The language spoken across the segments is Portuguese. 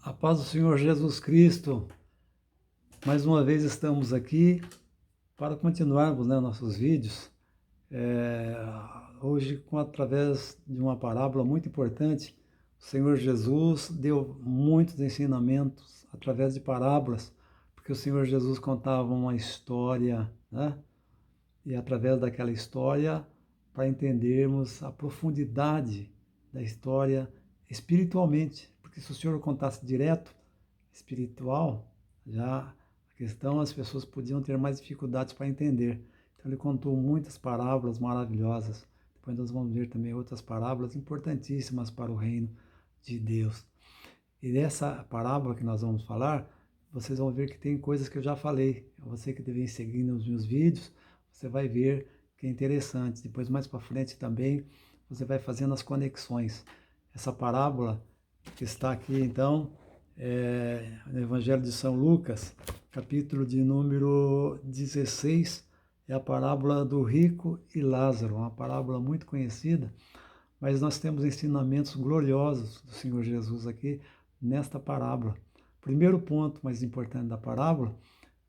A paz do Senhor Jesus Cristo. Mais uma vez estamos aqui para continuarmos, nossos vídeos. Hoje, através de uma parábola muito importante, o Senhor Jesus deu muitos ensinamentos através de parábolas, porque o Senhor Jesus contava uma história, né? E através daquela história, para entendermos a profundidade da história espiritualmente, porque se o Senhor contasse direto, espiritual, já a questão as pessoas podiam ter mais dificuldades para entender. Então ele contou muitas parábolas maravilhosas. Depois nós vamos ver também outras parábolas importantíssimas para o reino de Deus. E dessa parábola que nós vamos falar, vocês vão ver que tem coisas que eu já falei. Você que deve seguir nos meus vídeos, você vai ver que é interessante. Depois mais para frente também, você vai fazendo as conexões. Essa parábola que está aqui então, no Evangelho de São Lucas, capítulo de número 16, é a parábola do rico e Lázaro, uma parábola muito conhecida, mas nós temos ensinamentos gloriosos do Senhor Jesus aqui nesta parábola. O primeiro ponto mais importante da parábola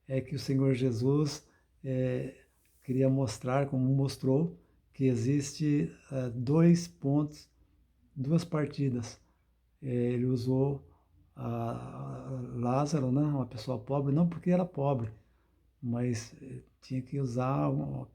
é que o Senhor Jesus queria mostrar, como mostrou, que existe dois pontos, duas partidas. Ele usou Lázaro, né, uma pessoa pobre, não porque era pobre, mas tinha que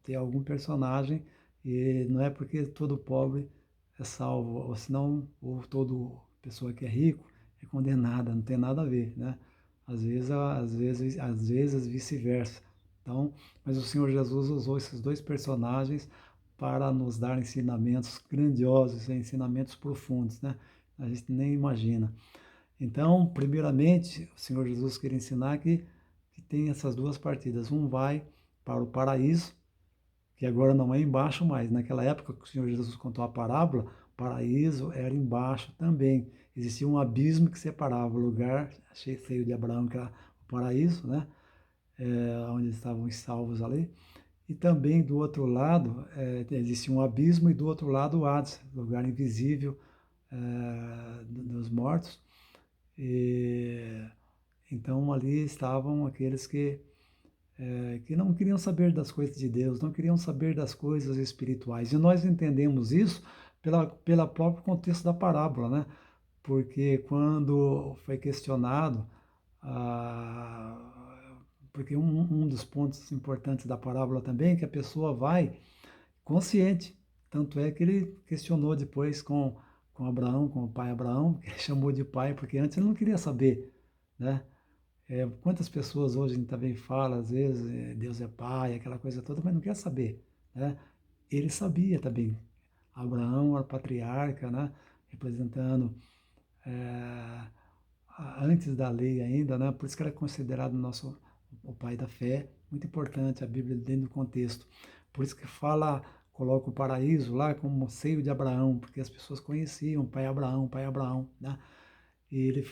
ter algum personagem, e não é porque todo pobre é salvo, ou senão, ou toda pessoa que é rico é condenada, não tem nada a ver, né? Às vezes vice-versa. Então, mas o Senhor Jesus usou esses dois personagens para nos dar ensinamentos grandiosos, ensinamentos profundos, né? A gente nem imagina. Então, primeiramente, o Senhor Jesus queria ensinar que tem essas duas partidas. Um vai para o paraíso, que agora não é embaixo mais. Naquela época que o Senhor Jesus contou a parábola, o paraíso era embaixo também. Existia um abismo que separava o lugar cheio de Abraão, que era o paraíso, né? Onde estavam os salvos ali. E também do outro lado, existia um abismo, e do outro lado o Hades, lugar invisível dos mortos. E, então ali estavam aqueles que não queriam saber das coisas de Deus, não queriam saber das coisas espirituais. E nós entendemos isso pela próprio contexto da parábola, né? Porque quando foi questionado, porque um dos pontos importantes da parábola também é que a pessoa vai consciente. Tanto é que ele questionou depois com Abraão, com o pai Abraão, que ele chamou de pai, porque antes ele não queria saber, né? Quantas pessoas hoje também falam, às vezes, Deus é pai, aquela coisa toda, mas não quer saber, né? Ele sabia também. Abraão era patriarca, né? Representando é, antes da lei ainda, né? Por isso que era considerado o pai da fé. Muito importante a Bíblia dentro do contexto. Por isso que coloca o paraíso lá como seio de Abraão, porque as pessoas conheciam pai Abraão, né?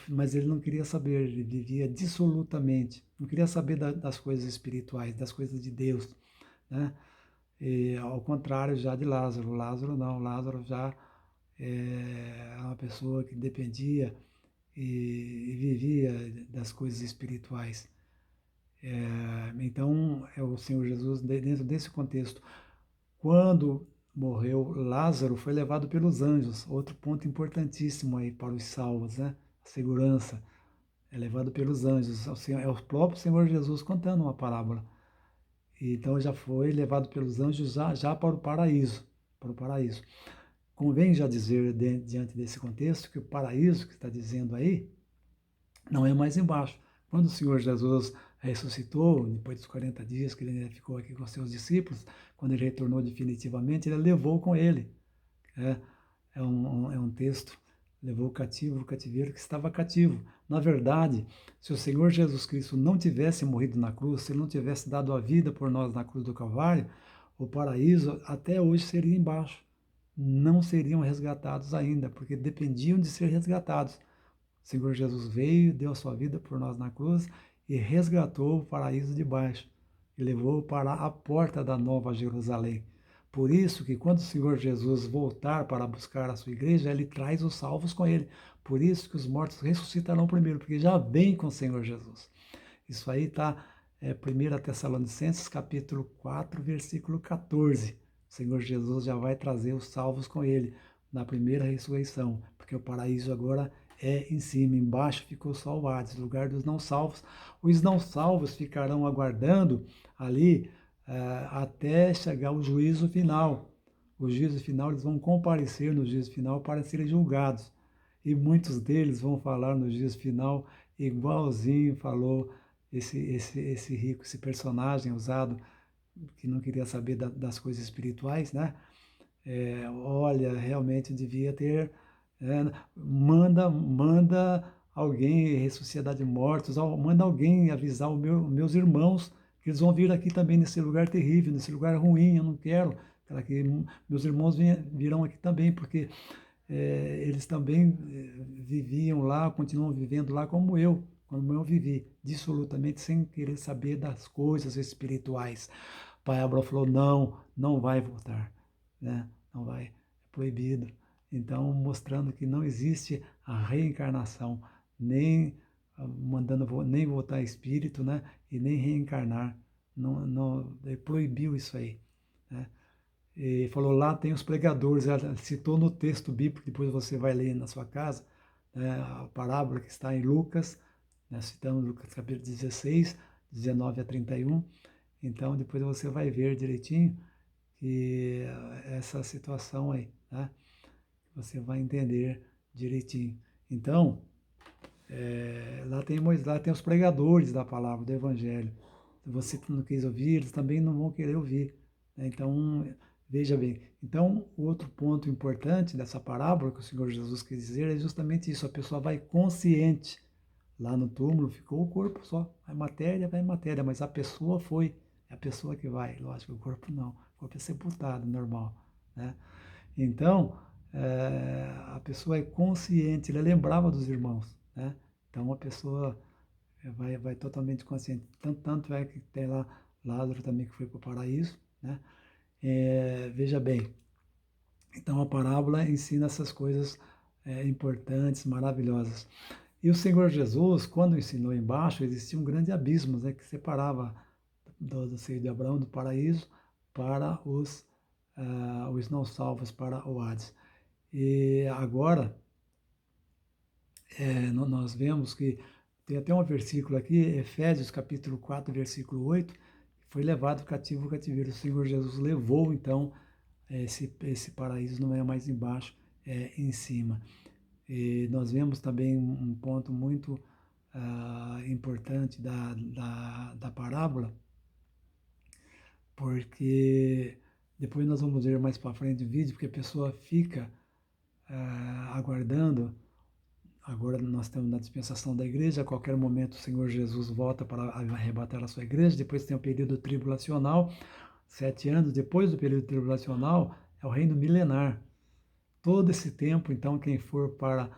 Mas ele não queria saber, ele vivia dissolutamente, não queria saber das coisas espirituais, das coisas de Deus, né? E, ao contrário já de Lázaro. Lázaro não, Lázaro já é uma pessoa que dependia e vivia das coisas espirituais. Então, é o Senhor Jesus, dentro desse contexto, quando morreu Lázaro, foi levado pelos anjos, outro ponto importantíssimo aí para os salvos, né? A segurança é levado pelos anjos, é o próprio Senhor Jesus contando uma parábola. Então já foi levado pelos anjos já para o paraíso, Convém já dizer, diante desse contexto, que o paraíso que está dizendo aí, não é mais embaixo. Quando o Senhor Jesus ressuscitou, depois dos 40 dias que ele ficou aqui com seus discípulos, quando ele retornou definitivamente, ele levou com ele. É um texto, levou o cativeiro que estava cativo. Na verdade, se o Senhor Jesus Cristo não tivesse morrido na cruz, se ele não tivesse dado a vida por nós na cruz do Calvário, o paraíso até hoje seria embaixo. Não seriam resgatados ainda, porque dependiam de ser resgatados. O Senhor Jesus veio, deu a sua vida por nós na cruz e resgatou o paraíso de baixo e levou para a porta da Nova Jerusalém. Por isso que quando o Senhor Jesus voltar para buscar a sua igreja, ele traz os salvos com ele. Por isso que os mortos ressuscitarão primeiro, porque já vem com o Senhor Jesus. Isso aí está 1 Tessalonicenses capítulo 4, versículo 14. O Senhor Jesus já vai trazer os salvos com ele na primeira ressurreição, porque o paraíso agora é em cima, embaixo ficou só o Hades, lugar dos não salvos. Os não salvos ficarão aguardando ali até chegar o juízo final. O juízo final, eles vão comparecer no juízo final para serem julgados. E muitos deles vão falar no juízo final igualzinho falou esse rico, esse personagem usado, que não queria saber das coisas espirituais, né? Olha, realmente devia ter, manda alguém ressuscitar de mortos, manda alguém avisar meus irmãos que eles vão vir aqui também nesse lugar terrível, nesse lugar ruim, eu não quero que meus irmãos virão aqui também, porque eles também viviam lá, continuam vivendo lá como eu vivi, dissolutamente, sem querer saber das coisas espirituais. Pai Abraão falou, não vai voltar, né? Não vai, é proibido. Então, mostrando que não existe a reencarnação, nem nem voltar espírito, né? E nem reencarnar. Não, ele proibiu isso aí, né? E falou, lá tem os pregadores, ela citou no texto bíblico, depois você vai ler na sua casa, né, a parábola que está em Lucas, né, citamos Lucas capítulo 16, 19 a 31, então depois você vai ver direitinho que essa situação aí, né, você vai entender direitinho. Então, lá tem os pregadores da palavra, do evangelho. Se você não quis ouvir, eles também não vão querer ouvir, né? Então, veja bem, então outro ponto importante dessa parábola que o Senhor Jesus quis dizer é justamente isso, a pessoa vai consciente, lá no túmulo ficou o corpo só, vai matéria, mas a pessoa foi, é a pessoa que vai, lógico, o corpo não, o corpo é sepultado, normal, né? Então, a pessoa é consciente, ele lembrava dos irmãos, né? Então a pessoa vai totalmente consciente, tanto é que tem lá Lázaro também que foi para o paraíso, né? Veja bem, então a parábola ensina essas coisas importantes, maravilhosas. E o Senhor Jesus, quando ensinou embaixo, existia um grande abismo, né, que separava do seio de Abraão, do paraíso, para os não salvos, para o Hades. E agora, nós vemos que tem até um versículo aqui, Efésios capítulo 4, versículo 8, foi levado cativo o cativeiro. O Senhor Jesus levou, então, esse paraíso não é mais embaixo, é em cima. E nós vemos também um ponto muito importante da parábola, porque depois nós vamos ver mais para frente o vídeo, porque a pessoa fica aguardando. Agora nós estamos na dispensação da igreja, a qualquer momento o Senhor Jesus volta para arrebatar a sua igreja, depois tem o período tribulacional, 7 anos, depois do período tribulacional é o reino milenar. Todo esse tempo, então, quem for para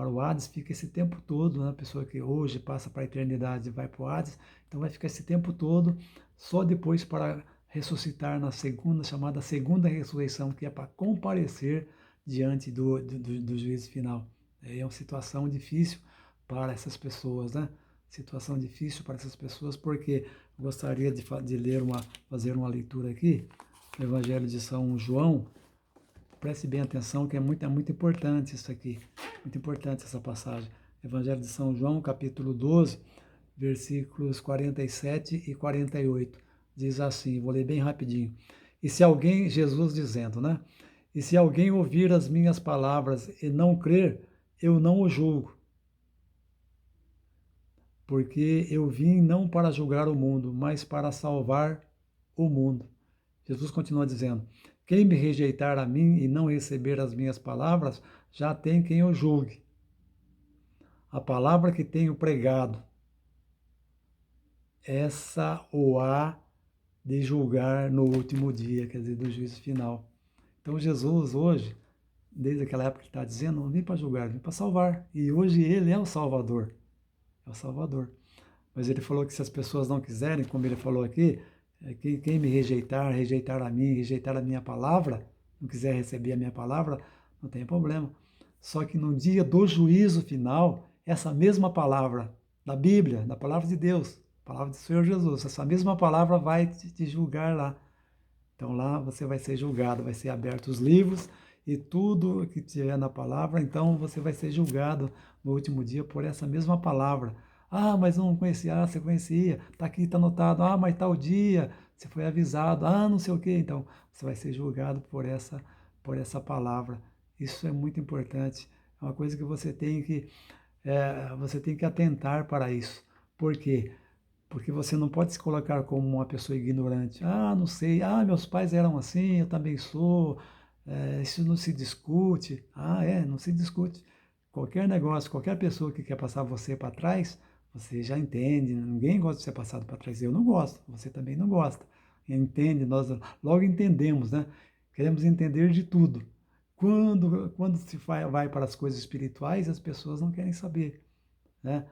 o Hades, fica esse tempo todo, né? A pessoa que hoje passa para a eternidade e vai para o Hades, então vai ficar esse tempo todo, só depois para ressuscitar na segunda, chamada segunda ressurreição, que é para comparecer diante do juízo final. É uma situação difícil para essas pessoas, né? Situação difícil para essas pessoas, porque gostaria de ler fazer uma leitura aqui, no Evangelho de São João. Preste bem atenção, que é muito importante isso aqui, muito importante essa passagem. Evangelho de São João, capítulo 12, versículos 47 e 48. Diz assim, vou ler bem rapidinho. E se alguém, Jesus dizendo, né? E se alguém ouvir as minhas palavras e não crer, eu não o julgo. Porque eu vim não para julgar o mundo, mas para salvar o mundo. Jesus continua dizendo, quem me rejeitar a mim e não receber as minhas palavras, já tem quem o julgue. A palavra que tenho pregado, essa o há de julgar no último dia, quer dizer, do juízo final. Então Jesus hoje, desde aquela época que está dizendo, não vim para julgar, vim para salvar. E hoje ele é o Salvador. É o Salvador. Mas ele falou que se as pessoas não quiserem, como ele falou aqui, Quem me rejeitar a mim, rejeitar a minha palavra, não quiser receber a minha palavra, não tem problema. Só que no dia do juízo final, essa mesma palavra da Bíblia, da palavra de Deus, palavra do Senhor Jesus, essa mesma palavra vai te julgar lá. Então lá você vai ser julgado, vai ser aberto os livros e tudo que tiver na palavra, então você vai ser julgado no último dia por essa mesma palavra. Ah, mas eu não conhecia. Ah, você conhecia. Está aqui, está anotado. Ah, mas tal dia você foi avisado. Ah, não sei o quê. Então você vai ser julgado por essa palavra. Isso é muito importante. É uma coisa que você tem que atentar para isso. Por quê? Porque você não pode se colocar como uma pessoa ignorante. Ah, não sei. Ah, meus pais eram assim, eu também sou. Isso não se discute. Ah, não se discute. Qualquer negócio, qualquer pessoa que quer passar você para trás, você já entende. Ninguém gosta de ser passado para trás. Eu não gosto, você também não gosta. Entende? Nós logo entendemos, né? Queremos entender de tudo. Quando se vai para as coisas espirituais, as pessoas não querem saber, né?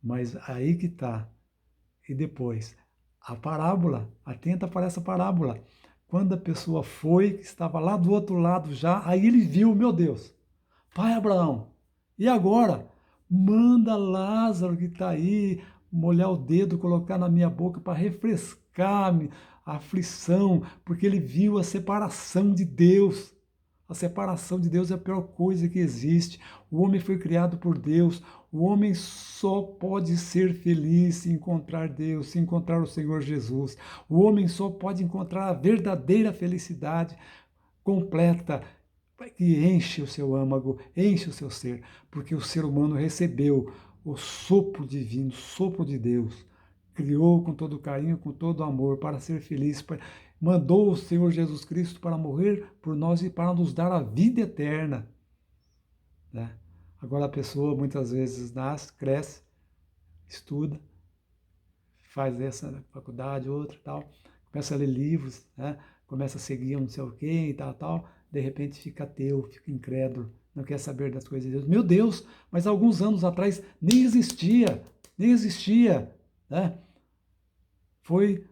Mas aí que está. E depois, a parábola, atenta para essa parábola. Quando a pessoa foi, que estava lá do outro lado já, aí ele viu, meu Deus, pai Abraão, e agora? Manda Lázaro que está aí, molhar o dedo, colocar na minha boca para refrescar a aflição, porque ele viu a separação de Deus. A separação de Deus é a pior coisa que existe. O homem foi criado por Deus. O homem só pode ser feliz se encontrar Deus, se encontrar o Senhor Jesus. O homem só pode encontrar a verdadeira felicidade completa que enche o seu âmago, enche o seu ser, porque o ser humano recebeu o sopro divino, o sopro de Deus. Criou com todo carinho, com todo amor, para ser feliz, mandou o Senhor Jesus Cristo para morrer por nós e para nos dar a vida eterna, né? Agora a pessoa muitas vezes nasce, cresce, estuda, faz essa faculdade, outra tal, começa a ler livros, né? Começa a seguir não sei o quê e tal, de repente fica ateu, fica incrédulo, não quer saber das coisas de Deus. Meu Deus, mas alguns anos atrás nem existia, né? Foi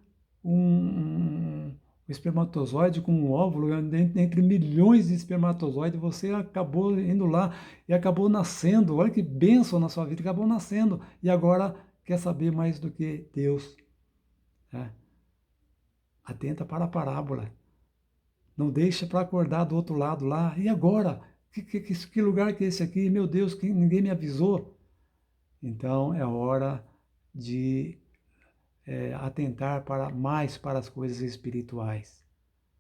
um espermatozoide com um óvulo, entre milhões de espermatozoides, você acabou indo lá e acabou nascendo. Olha que bênção na sua vida, acabou nascendo. E agora quer saber mais do que Deus, né? Atenta para a parábola. Não deixa para acordar do outro lado lá. E agora? Que lugar que é esse aqui? Meu Deus, ninguém me avisou. Então é hora de atentar mais para as coisas espirituais.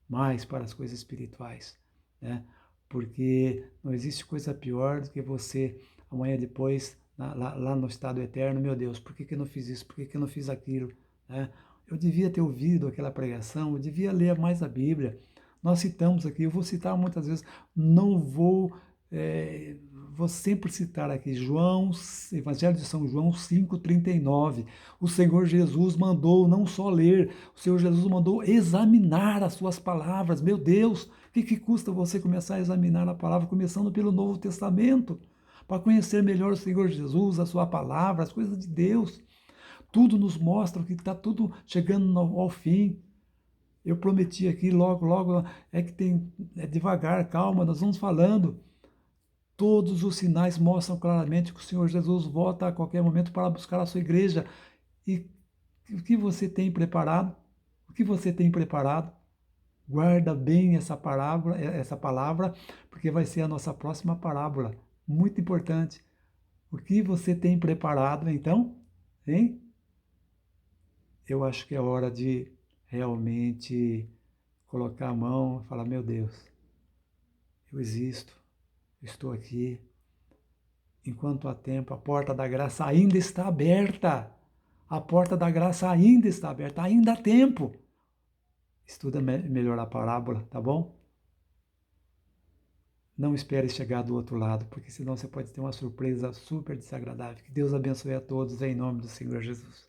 Mais para as coisas espirituais, né? Porque não existe coisa pior do que você, amanhã depois, lá no estado eterno, meu Deus, por que eu não fiz isso? Por que eu não fiz aquilo? Né? Eu devia ter ouvido aquela pregação, eu devia ler mais a Bíblia. Nós citamos aqui, eu vou citar muitas vezes, não vou, vou sempre citar aqui, Evangelho de São João 5,39. O Senhor Jesus mandou não só ler, o Senhor Jesus mandou examinar as suas palavras. Meu Deus, o que custa você começar a examinar a palavra, começando pelo Novo Testamento, para conhecer melhor o Senhor Jesus, a sua palavra, as coisas de Deus. Tudo nos mostra que está tudo chegando ao fim. Eu prometi aqui, logo, devagar, calma, nós vamos falando. Todos os sinais mostram claramente que o Senhor Jesus volta a qualquer momento para buscar a sua igreja. E o que você tem preparado? O que você tem preparado? Guarda bem essa palavra, porque vai ser a nossa próxima parábola. Muito importante. O que você tem preparado, então? Hein? Eu acho que é hora de realmente colocar a mão e falar, meu Deus, eu existo, eu estou aqui. Enquanto há tempo, a porta da graça ainda está aberta. A porta da graça ainda está aberta, ainda há tempo. Estuda melhor a parábola, tá bom? Não espere chegar do outro lado, porque senão você pode ter uma surpresa super desagradável. Que Deus abençoe a todos em nome do Senhor Jesus.